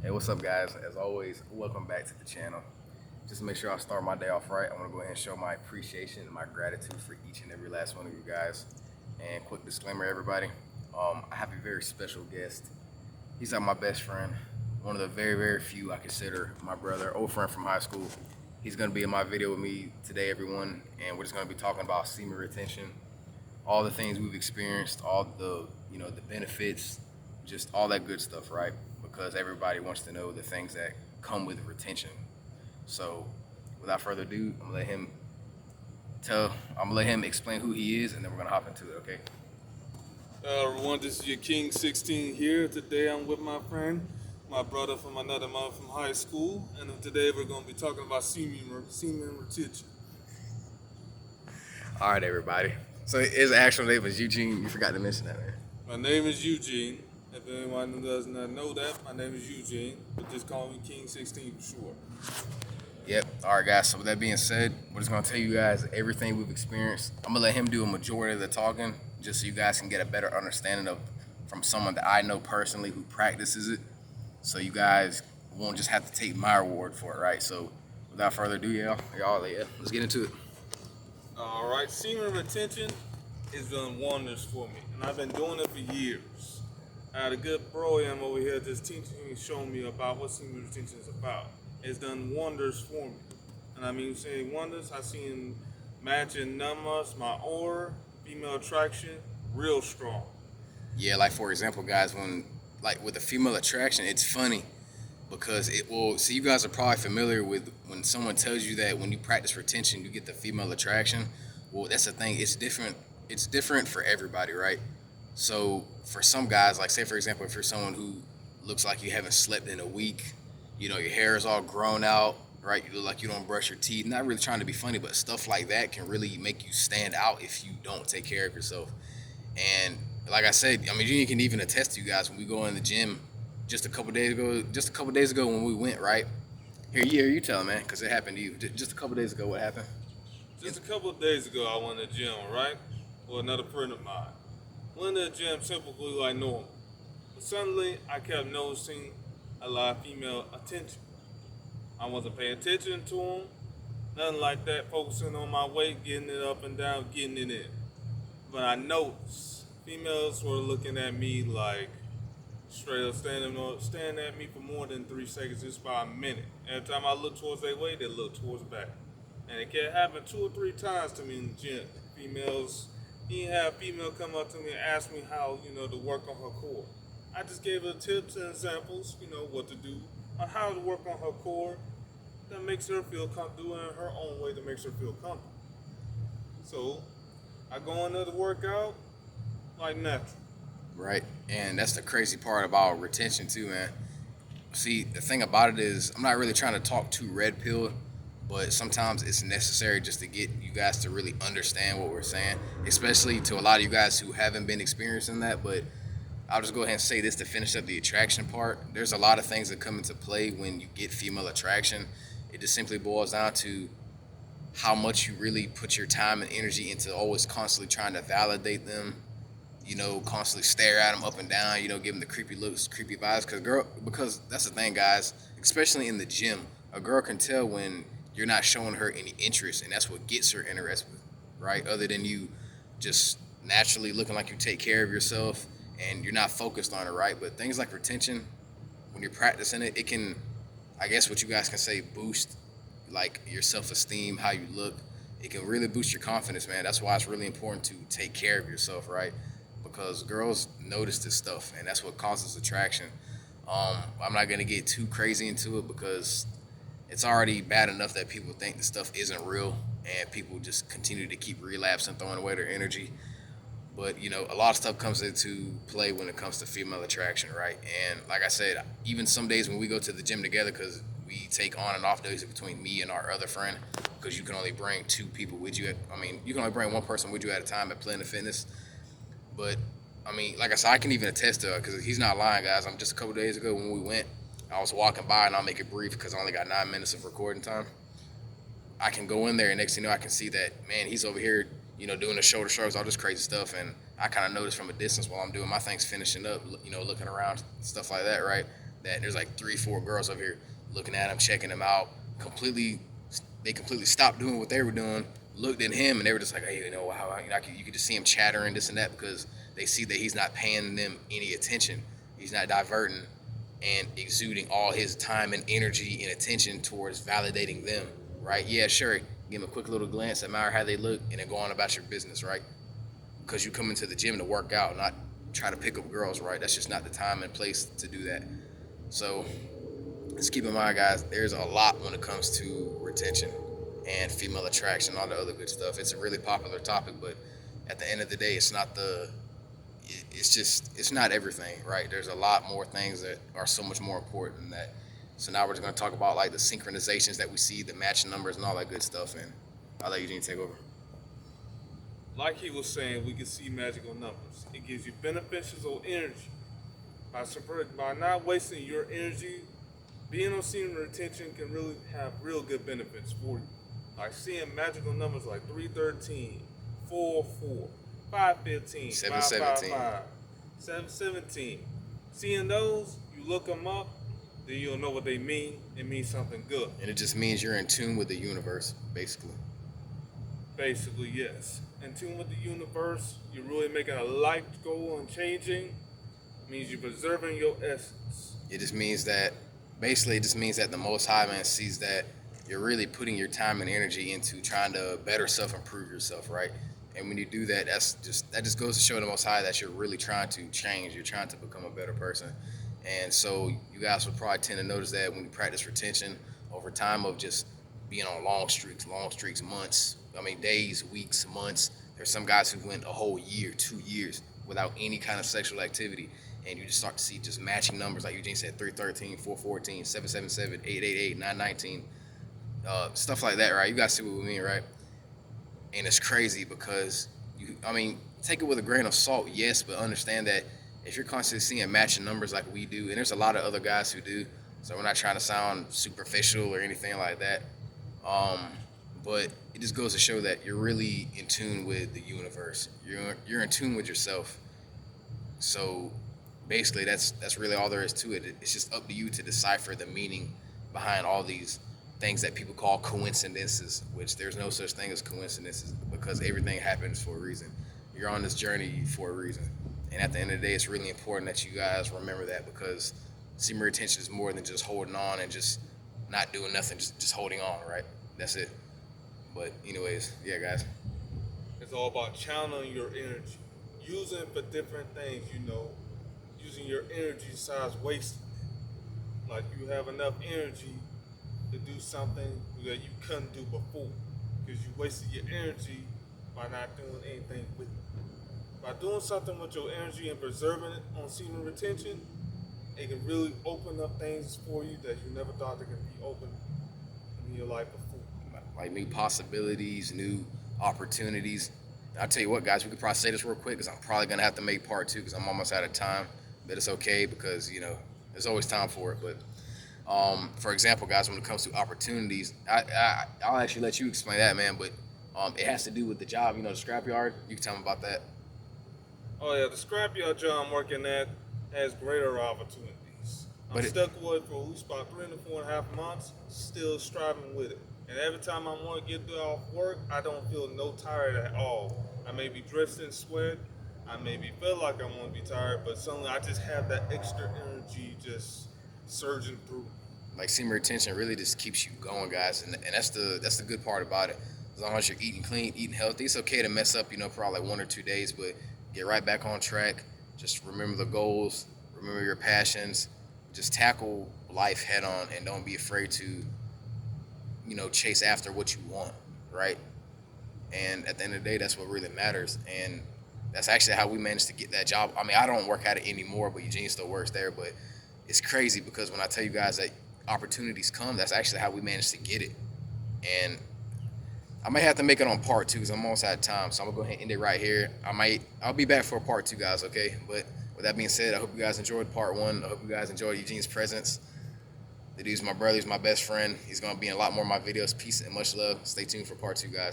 Hey, what's up, guys? As always, welcome back to the channel. Just to make sure I start my day off right, I want to go ahead and show my appreciation and my gratitude for each and every last one of you guys. And quick disclaimer, everybody, I have a very special guest. He's like my best friend, one of the very, very few I consider my brother, old friend from high school. He's going to be in my video with me today, everyone, and we're just going to be talking about semen retention, all the things we've experienced, all the the benefits, just all that good stuff, right? Because everybody wants to know the things that come with retention. So, without further ado, I'm gonna let him explain who he is, and then we're gonna hop into it. Okay? Everyone, this is your King 16 here. Today I'm with my friend, my brother from another mother from high school, and today we're going to be talking about semen retention. All right, everybody. So his actual name is Eugene. You forgot to mention that, man. My name is Eugene. If anyone who does not know that, my name is Eugene, but just call me King 16 for short. Yep. All right, guys. So with that being said, we're just gonna tell you guys everything we've experienced. I'm gonna let him do a majority of the talking, just so you guys can get a better understanding of from someone that I know personally who practices it. So you guys won't just have to take my word for it, right? So without further ado, yeah, let's get into it. All right, semen retention has done wonders for me, and I've been doing it for years. I had a good bro him over here just teaching me, showing me about what semen retention is about. It's done wonders for me, and I mean saying wonders. I seen matching numbers, my aura, female attraction, real strong. Yeah, like for example, guys, when like with the female attraction, it's funny because it will. See, you guys are probably familiar with when someone tells you that when you practice retention, you get the female attraction. Well, that's the thing. It's different. It's different for everybody, right? So for some guys, like say for example, if you're someone who looks like you haven't slept in a week, your hair is all grown out, right? You look like you don't brush your teeth. Not really trying to be funny, but stuff like that can really make you stand out if you don't take care of yourself. And like I said, I mean, you can even attest to you guys when we go in the gym just a couple days ago. Just a couple days ago when we went, right? Here, you tell, man, because it happened to you. Just a couple days ago, what happened? Just a couple of days ago, I went to the gym, right? With another friend of mine. Went to the gym typically like normal. But suddenly, I kept noticing a lot of female attention. I wasn't paying attention to them, nothing like that, focusing on my weight, getting it up and down, getting it in. But I noticed females were looking at me like straight up staring at me for more than 3 seconds, just about a minute. Every time I looked towards their way, they looked towards back. And it kept happening 2 or 3 times to me in the gym. Females, you have female come up to me and ask me how, to work on her core. I just gave her tips and examples, what to do on how to work on her core that makes her feel comfortable in her own way that makes her feel comfortable. So I go into the workout like natural. Right. And that's the crazy part about retention too, man. See, the thing about it is, I'm not really trying to talk too red pill, but sometimes it's necessary just to get you guys to really understand what we're saying, especially to a lot of you guys who haven't been experiencing that. But I'll just go ahead and say this to finish up the attraction part. There's a lot of things that come into play when you get female attraction. It just simply boils down to how much you really put your time and energy into always constantly trying to validate them, constantly stare at them up and down, give them the creepy looks, creepy vibes. Because that's the thing, guys, especially in the gym, a girl can tell when you're not showing her any interest, and that's what gets her interested, right? Other than you just naturally looking like you take care of yourself and you're not focused on it, right? But things like retention, when you're practicing it, it can, I guess what you guys can say, boost like your self-esteem, how you look. It can really boost your confidence, man. That's why it's really important to take care of yourself, right? Because girls notice this stuff, and that's what causes attraction. I'm not gonna get too crazy into it because it's already bad enough that people think the stuff isn't real, and people just continue to keep relapsing, throwing away their energy. But a lot of stuff comes into play when it comes to female attraction, right? And like I said, even some days when we go to the gym together, because we take on and off days between me and our other friend, because you can only bring two people with you. I mean, you can only bring one person with you at a time at Planet Fitness. But I mean, like I said, I can even attest to it because he's not lying, guys. I'm just a couple days ago when we went, I was walking by, and I'll make it brief because I only got 9 minutes of recording time. I can go in there, and next thing you know, I can see that, man, he's over here, doing the shoulder shrugs, all this crazy stuff. And I kind of noticed from a distance while I'm doing my things, finishing up, looking around, stuff like that, right? that there's like 3, 4 girls over here looking at him, checking him out, they completely stopped doing what they were doing, looked at him, and they were just like, hey, wow, you could just see him chattering this and that because they see that he's not paying them any attention. He's not diverting and exuding all his time and energy and attention towards validating them, right? Yeah, sure, give them a quick little glance, admire how they look, and then go on about your business, right? Because you come into the gym to work out, not try to pick up girls, right? That's just not the time and place to do that. So just keep in mind, guys, there's a lot when it comes to retention and female attraction, all the other good stuff. It's a really popular topic, but at the end of the day, it's not everything, right? There's a lot more things that are so much more important than that. So now we're just going to talk about like the synchronizations that we see, the matching numbers, and all that good stuff. And I'll let Eugene take over. Like he was saying, we can see magical numbers. It gives you beneficial energy. By not wasting your energy, being on semen retention can really have real good benefits for you. Like seeing magical numbers like 313, 404, 515, 555, 717. Seeing those, you look them up, then you'll know what they mean. It means something good. And it just means you're in tune with the universe, basically. Basically, yes. In tune with the universe, you're really making a life goal and changing. It means you're preserving your essence. It just means that, basically, it just means that the Most High, man, sees that you're really putting your time and energy into trying to better self-improve yourself, right? And when you do that, that just goes to show the Most High that you're really trying to change. You're trying to become a better person. And so you guys will probably tend to notice that when you practice retention over time of just being on long streaks, months, days, weeks, months. There's some guys who went a whole year, 2 years without any kind of sexual activity. And you just start to see just matching numbers, like Eugene said, 313, 414, 777, 888, 919, stuff like that, right? You guys see what we mean, right? And it's crazy because take it with a grain of salt, yes, but understand that if you're constantly seeing matching numbers like we do, and there's a lot of other guys who do, so we're not trying to sound superficial or anything like that, but it just goes to show that you're really in tune with the universe. You're in tune with yourself. So basically, that's really all there is to it. It's just up to you to decipher the meaning behind all these things that people call coincidences, which there's no such thing as coincidences because everything happens for a reason. You're on this journey for a reason. And at the end of the day, it's really important that you guys remember that because semen retention is more than just holding on and just not doing nothing, just holding on, right? That's it. But anyways, yeah, guys. It's all about channeling your energy, using it for different things, using your energy besides wasting it. Like you have enough energy to do something that you couldn't do before because you wasted your energy by not doing anything with it. By doing something with your energy and preserving it on semen retention, it can really open up things for you that you never thought that could be open in your life before. Like new possibilities, new opportunities. I'll tell you what, guys, we could probably say this real quick because I'm probably going to have to make part 2 because I'm almost out of time. But it's okay because, there's always time for it. But for example, guys, when it comes to opportunities, I'll actually let you explain that, man. But it has to do with the job, the scrapyard. You can tell me about that. Oh yeah, the scrapyard job I'm working at has greater opportunities. I'm stuck with it for at least about 3 to 4.5 months, still striving with it. And every time I want to get off work, I don't feel no tired at all. I may be dressed in sweat, I maybe feel like I want to be tired, but suddenly I just have that extra energy just surging through. Like semen retention really just keeps you going, guys, and that's the good part about it. As long as you're eating clean, eating healthy, it's okay to mess up, for like 1 or 2 days, but get right back on track. Just remember the goals, remember your passions, just tackle life head on, and don't be afraid to, chase after what you want, right? And at the end of the day, that's what really matters. And that's actually how we managed to get that job. I don't work at it anymore, but Eugene still works there. But it's crazy because when I tell you guys that opportunities come, that's actually how we managed to get it. And I might have to make it on part 2 because I'm almost out of time. So I'm gonna go ahead and end it right here. I'll be back for part 2, guys. Okay. But with that being said, I hope you guys enjoyed part 1. I hope you guys enjoyed Eugene's presence. The dude's my brother. He's my best friend. He's gonna be in a lot more of my videos. Peace and much love. Stay tuned for part 2, guys.